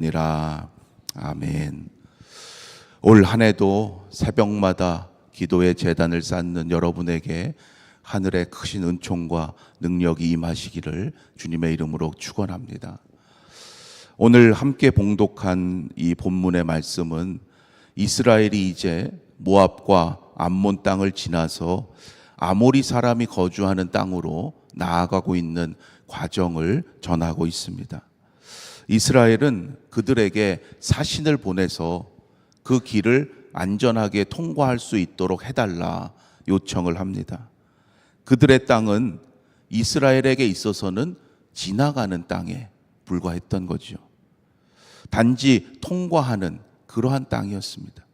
니라. 아멘. 올 한 해도 새벽마다 기도의 제단을 쌓는 여러분에게 하늘의 크신 은총과 능력이 임하시기를 주님의 이름으로 축원합니다. 오늘 함께 봉독한 이 본문의 말씀은 이스라엘이 이제 모압과 암몬 땅을 지나서 아모리 사람이 거주하는 땅으로 나아가고 있는 과정을 전하고 있습니다. 이스라엘은 그들에게 사신을 보내서 그 길을 안전하게 통과할 수 있도록 해달라 요청을 합니다. 그들의 땅은 이스라엘에게 있어서는 지나가는 땅에 불과했던 거죠. 단지 통과하는 그러한 땅이었습니다.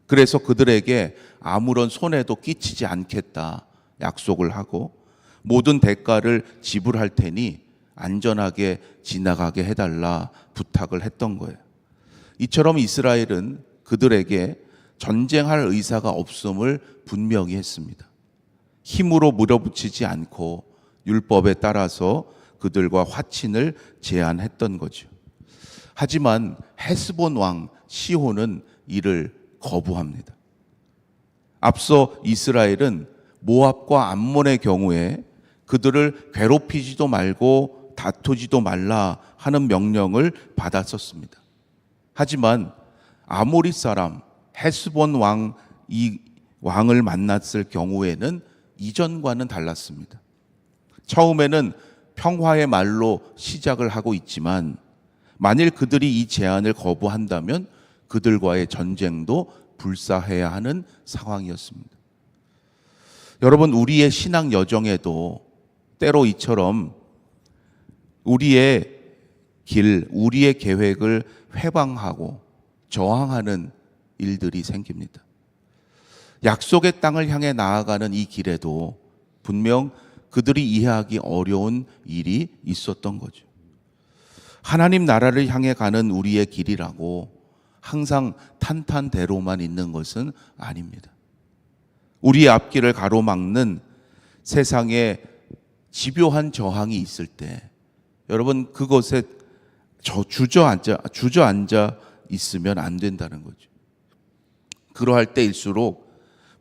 그래서 그들에게 아무런 손해도 끼치지 않겠다 약속을 하고 모든 대가를 지불할 테니 안전하게 지나가게 해달라 부탁을 했던 거예요. 이처럼 이스라엘은 그들에게 전쟁할 의사가 없음을 분명히 했습니다. 힘으로 물어붙이지 않고 율법에 따라서 그들과 화친을 제안했던 거죠. 하지만 헤스본 왕 시혼은 이를 거부합니다. 앞서 이스라엘은 모압과 암몬의 경우에 그들을 괴롭히지도 말고 다투지도 말라 하는 명령을 받았었습니다. 하지만 아모리 사람 헤스본 왕 이 왕을 만났을 경우에는 이전과는 달랐습니다. 처음에는 평화의 말로 시작을 하고 있지만 만일 그들이 이 제안을 거부한다면 그들과의 전쟁도 불사해야 하는 상황이었습니다. 여러분, 우리의 신앙 여정에도 때로 이처럼 우리의 길, 우리의 계획을 회방하고 저항하는 일들이 생깁니다. 약속의 땅을 향해 나아가는 이 길에도 분명 그들이 이해하기 어려운 일이 있었던 거죠. 하나님 나라를 향해 가는 우리의 길이라고 항상 탄탄대로만 있는 것은 아닙니다. 우리의 앞길을 가로막는 세상에 집요한 저항이 있을 때 여러분 그것에 주저앉아 있으면 안 된다는 거죠. 그러할 때일수록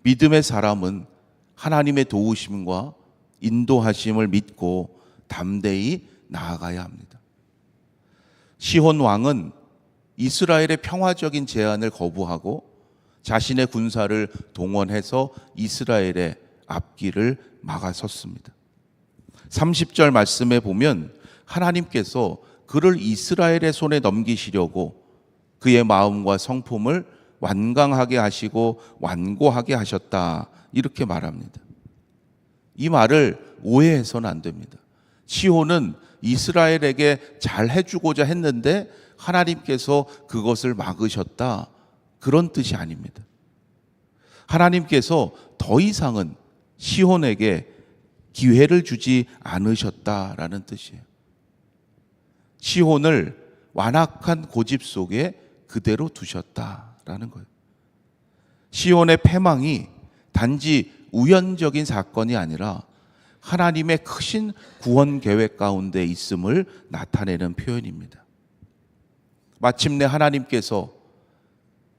믿음의 사람은 하나님의 도우심과 인도하심을 믿고 담대히 나아가야 합니다. 시혼 왕은 이스라엘의 평화적인 제안을 거부하고 자신의 군사를 동원해서 이스라엘의 앞길을 막아섰습니다. 30절 말씀에 보면 하나님께서 그를 이스라엘의 손에 넘기시려고 그의 마음과 성품을 완강하게 하시고 완고하게 하셨다 이렇게 말합니다. 이 말을 오해해서는 안 됩니다. 시혼은 이스라엘에게 잘 해주고자 했는데 하나님께서 그것을 막으셨다 그런 뜻이 아닙니다. 하나님께서 더 이상은 시혼에게 기회를 주지 않으셨다라는 뜻이에요. 시혼을 완악한 고집 속에 그대로 두셨다라는 거예요. 시혼의 패망이 단지 우연적인 사건이 아니라 하나님의 크신 구원 계획 가운데 있음을 나타내는 표현입니다. 마침내 하나님께서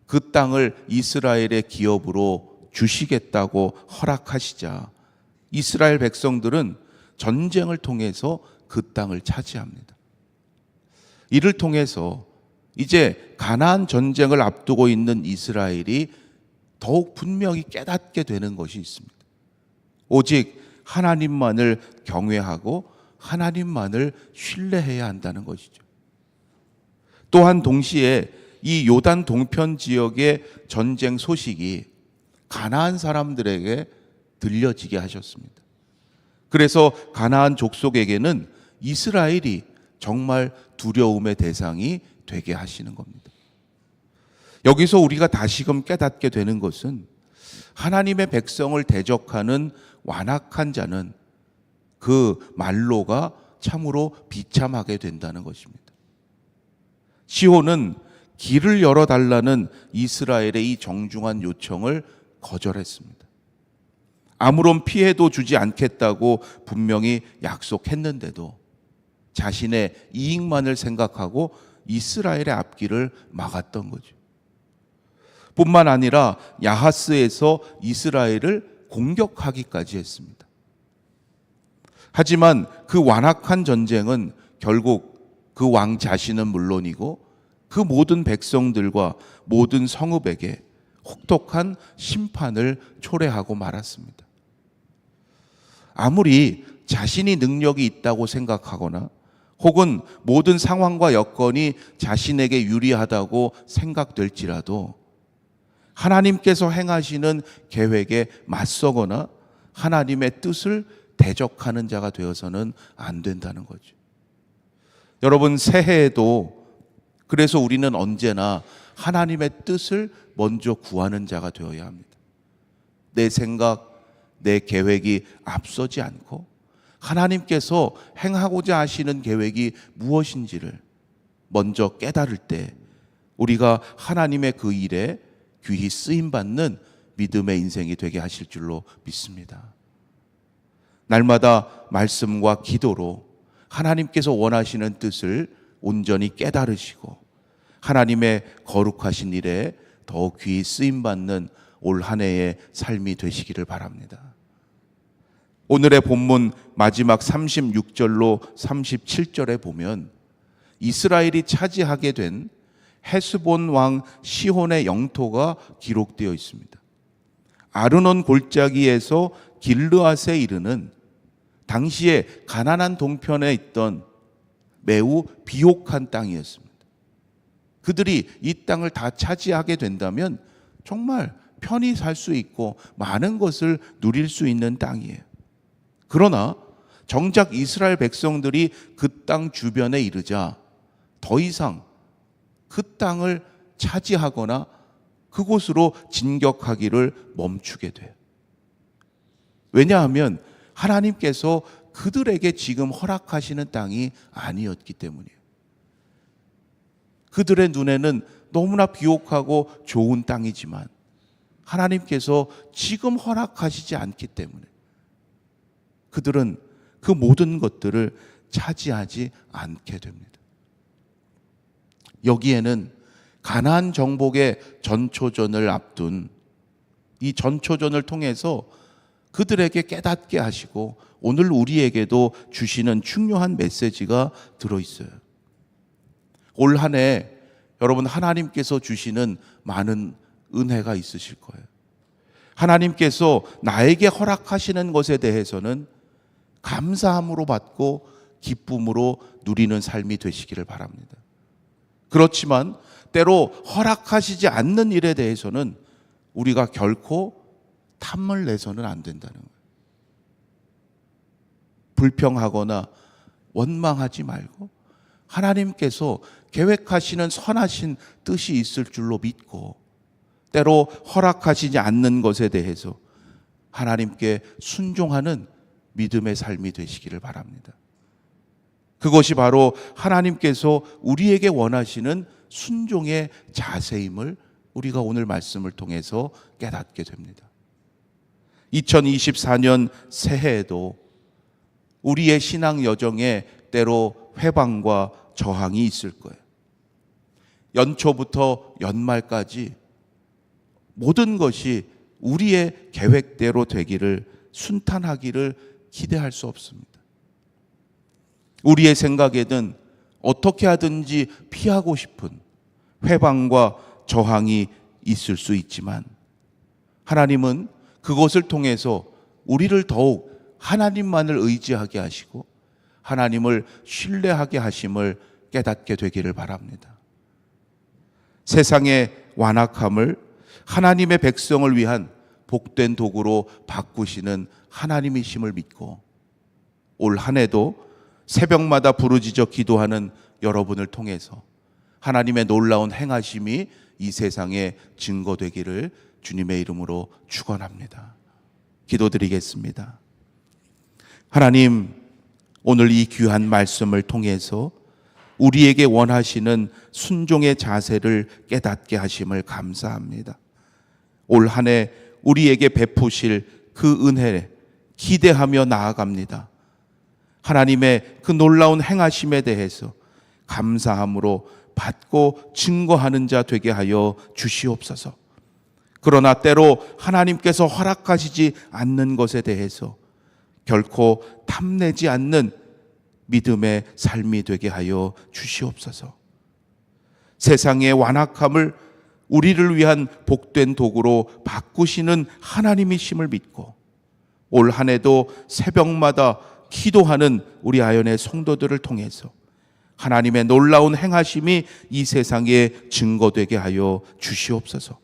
그 땅을 이스라엘의 기업으로 주시겠다고 허락하시자 이스라엘 백성들은 전쟁을 통해서 그 땅을 차지합니다. 이를 통해서 이제 가나안 전쟁을 앞두고 있는 이스라엘이 더욱 분명히 깨닫게 되는 것이 있습니다. 오직 하나님만을 경외하고 하나님만을 신뢰해야 한다는 것이죠. 또한 동시에 이 요단 동편 지역의 전쟁 소식이 가나안 사람들에게 들려지게 하셨습니다. 그래서 가나안 족속에게는 이스라엘이 정말 두려움의 대상이 되게 하시는 겁니다. 여기서 우리가 다시금 깨닫게 되는 것은 하나님의 백성을 대적하는 완악한 자는 그 말로가 참으로 비참하게 된다는 것입니다. 시혼은 길을 열어달라는 이스라엘의 이 정중한 요청을 거절했습니다. 아무런 피해도 주지 않겠다고 분명히 약속했는데도 자신의 이익만을 생각하고 이스라엘의 앞길을 막았던 거죠. 뿐만 아니라 야하스에서 이스라엘을 공격하기까지 했습니다. 하지만 그 완악한 전쟁은 결국 그 왕 자신은 물론이고 그 모든 백성들과 모든 성읍에게 혹독한 심판을 초래하고 말았습니다. 아무리 자신이 능력이 있다고 생각하거나 혹은 모든 상황과 여건이 자신에게 유리하다고 생각될지라도 하나님께서 행하시는 계획에 맞서거나 하나님의 뜻을 대적하는 자가 되어서는 안 된다는 거죠. 여러분, 새해에도 그래서 우리는 언제나 하나님의 뜻을 먼저 구하는 자가 되어야 합니다. 내 생각, 내 계획이 앞서지 않고 하나님께서 행하고자 하시는 계획이 무엇인지를 먼저 깨달을 때 우리가 하나님의 그 일에 귀히 쓰임받는 믿음의 인생이 되게 하실 줄로 믿습니다. 날마다 말씀과 기도로 하나님께서 원하시는 뜻을 온전히 깨달으시고 하나님의 거룩하신 일에 더욱 귀히 쓰임받는 올 한 해의 삶이 되시기를 바랍니다. 오늘의 본문 마지막 36절로 37절에 보면 이스라엘이 차지하게 된 헤스본 왕 시혼의 영토가 기록되어 있습니다. 아르논 골짜기에서 길르앗에 이르는 당시에 가나안 동편에 있던 매우 비옥한 땅이었습니다. 그들이 이 땅을 다 차지하게 된다면 정말 편히 살 수 있고 많은 것을 누릴 수 있는 땅이에요. 그러나 정작 이스라엘 백성들이 그 땅 주변에 이르자 더 이상 그 땅을 차지하거나 그곳으로 진격하기를 멈추게 돼요. 왜냐하면 하나님께서 그들에게 지금 허락하시는 땅이 아니었기 때문이에요. 그들의 눈에는 너무나 비옥하고 좋은 땅이지만 하나님께서 지금 허락하시지 않기 때문에 그들은 그 모든 것들을 차지하지 않게 됩니다. 여기에는 가나안 정복의 전초전을 앞둔 이 전초전을 통해서 그들에게 깨닫게 하시고 오늘 우리에게도 주시는 중요한 메시지가 들어있어요. 올 한 해 여러분, 하나님께서 주시는 많은 은혜가 있으실 거예요. 하나님께서 나에게 허락하시는 것에 대해서는 감사함으로 받고 기쁨으로 누리는 삶이 되시기를 바랍니다. 그렇지만 때로 허락하시지 않는 일에 대해서는 우리가 결코 탐을 내서는 안 된다는 거예요. 불평하거나 원망하지 말고 하나님께서 계획하시는 선하신 뜻이 있을 줄로 믿고 때로 허락하시지 않는 것에 대해서 하나님께 순종하는 믿음의 삶이 되시기를 바랍니다. 그것이 바로 하나님께서 우리에게 원하시는 순종의 자세임을 우리가 오늘 말씀을 통해서 깨닫게 됩니다. 2024년 새해에도 우리의 신앙 여정에 때로 회방과 저항이 있을 거예요. 연초부터 연말까지 모든 것이 우리의 계획대로 되기를, 순탄하기를 기대할 수 없습니다. 우리의 생각에는 어떻게 하든지 피하고 싶은 회방과 저항이 있을 수 있지만 하나님은 그것을 통해서 우리를 더욱 하나님만을 의지하게 하시고 하나님을 신뢰하게 하심을 깨닫게 되기를 바랍니다. 세상의 완악함을 하나님의 백성을 위한 복된 도구로 바꾸시는 하나님이심을 믿고 올 한 해도 새벽마다 부르짖어 기도하는 여러분을 통해서 하나님의 놀라운 행하심이 이 세상에 증거되기를 주님의 이름으로 축원합니다. 기도드리겠습니다. 하나님, 오늘 이 귀한 말씀을 통해서 우리에게 원하시는 순종의 자세를 깨닫게 하심을 감사합니다. 올 한 해 우리에게 베푸실 그 은혜 기대하며 나아갑니다. 하나님의 그 놀라운 행하심에 대해서 감사함으로 받고 증거하는 자 되게 하여 주시옵소서. 그러나 때로 하나님께서 허락하시지 않는 것에 대해서 결코 탐내지 않는 믿음의 삶이 되게 하여 주시옵소서. 세상의 완악함을 우리를 위한 복된 도구로 바꾸시는 하나님이심을 믿고 올 한 해도 새벽마다 기도하는 우리 아연의 성도들을 통해서 하나님의 놀라운 행하심이 이 세상에 증거되게 하여 주시옵소서.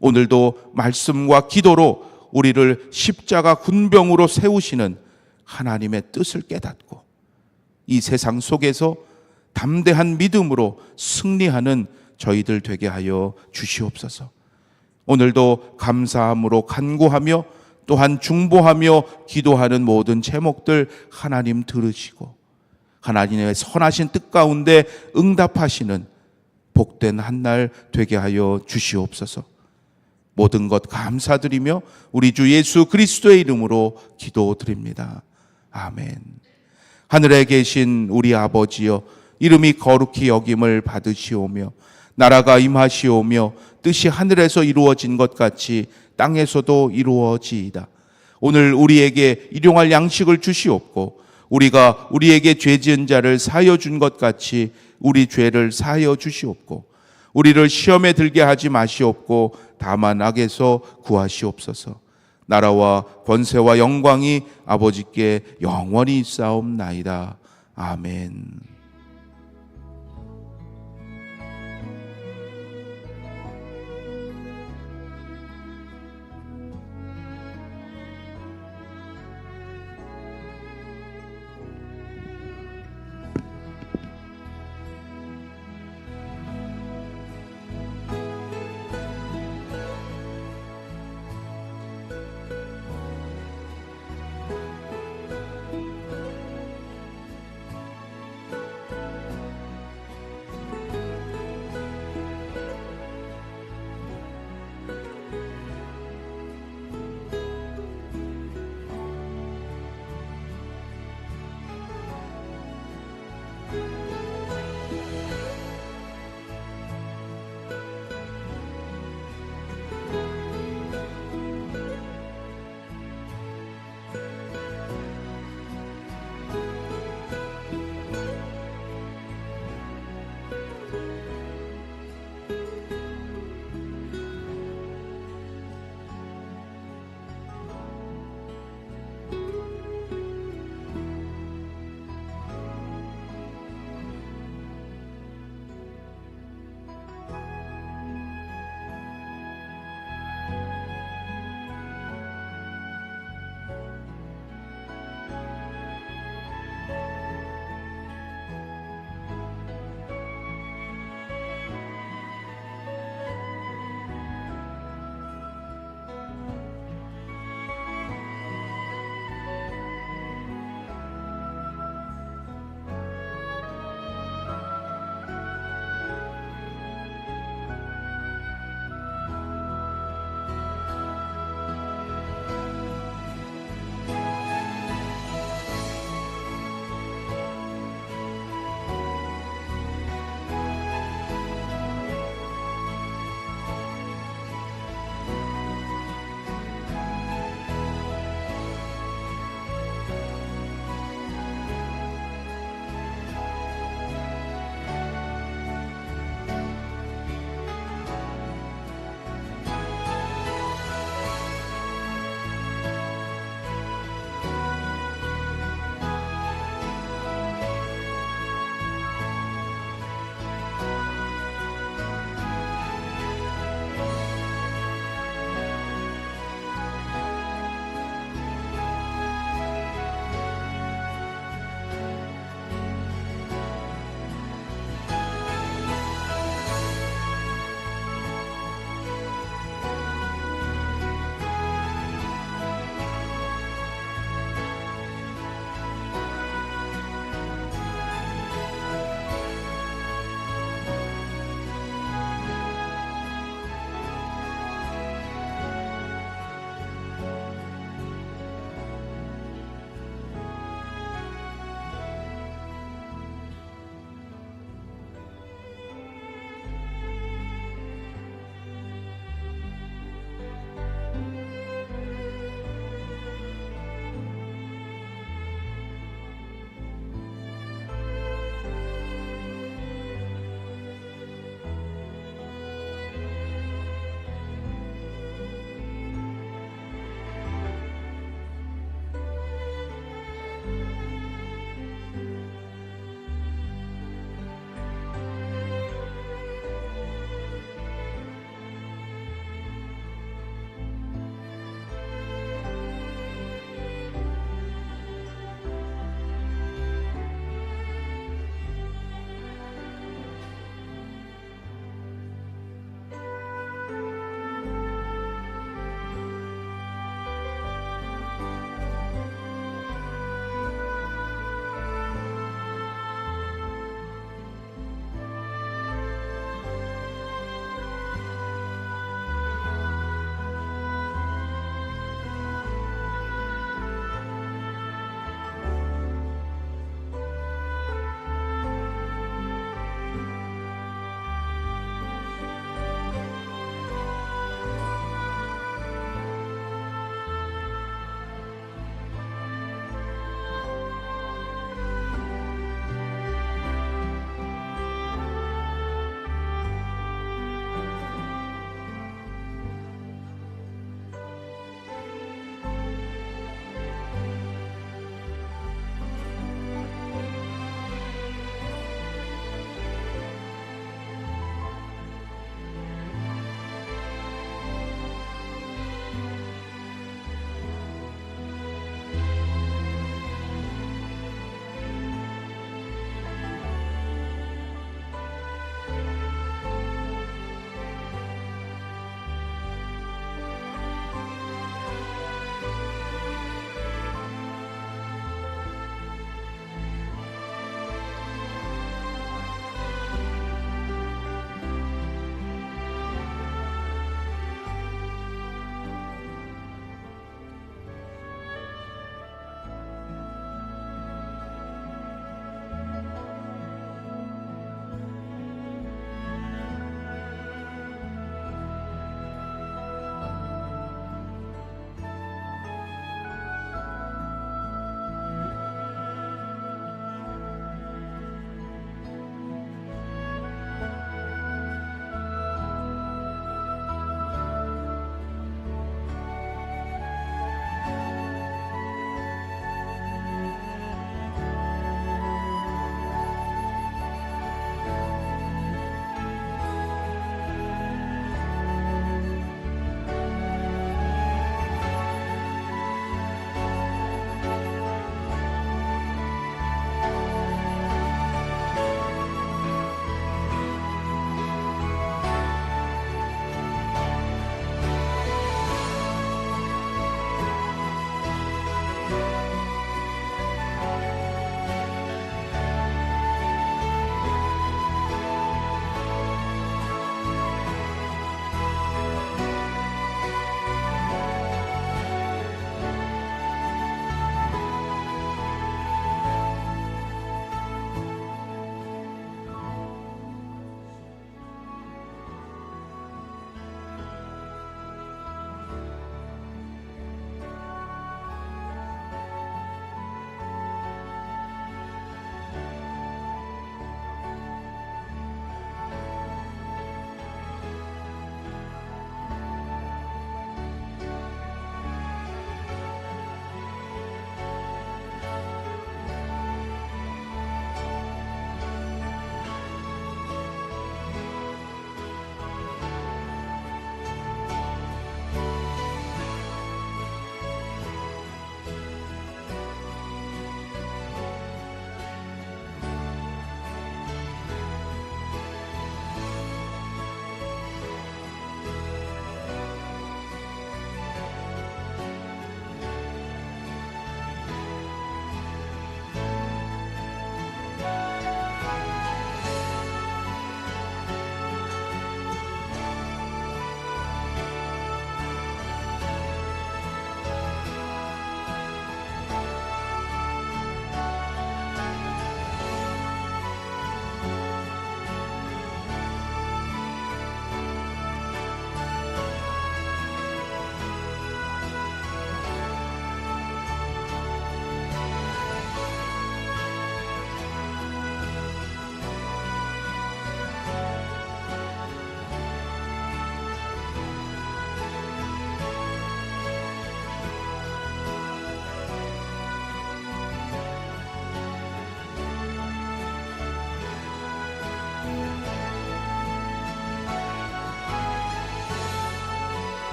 오늘도 말씀과 기도로 우리를 십자가 군병으로 세우시는 하나님의 뜻을 깨닫고 이 세상 속에서 담대한 믿음으로 승리하는 저희들 되게 하여 주시옵소서. 오늘도 감사함으로 간구하며 또한 중보하며 기도하는 모든 제목들 하나님 들으시고 하나님의 선하신 뜻 가운데 응답하시는 복된 한 날 되게 하여 주시옵소서. 모든 것 감사드리며 우리 주 예수 그리스도의 이름으로 기도드립니다. 아멘. 하늘에 계신 우리 아버지여, 이름이 거룩히 여김을 받으시오며 나라가 임하시오며 뜻이 하늘에서 이루어진 것 같이 땅에서도 이루어지이다. 오늘 우리에게 일용할 양식을 주시옵고 우리가 우리에게 죄 지은 자를 사하여 준 것 같이 우리 죄를 사하여 주시옵고 우리를 시험에 들게 하지 마시옵고 다만 악에서 구하시옵소서. 나라와 권세와 영광이 아버지께 영원히 있사옵나이다. 아멘.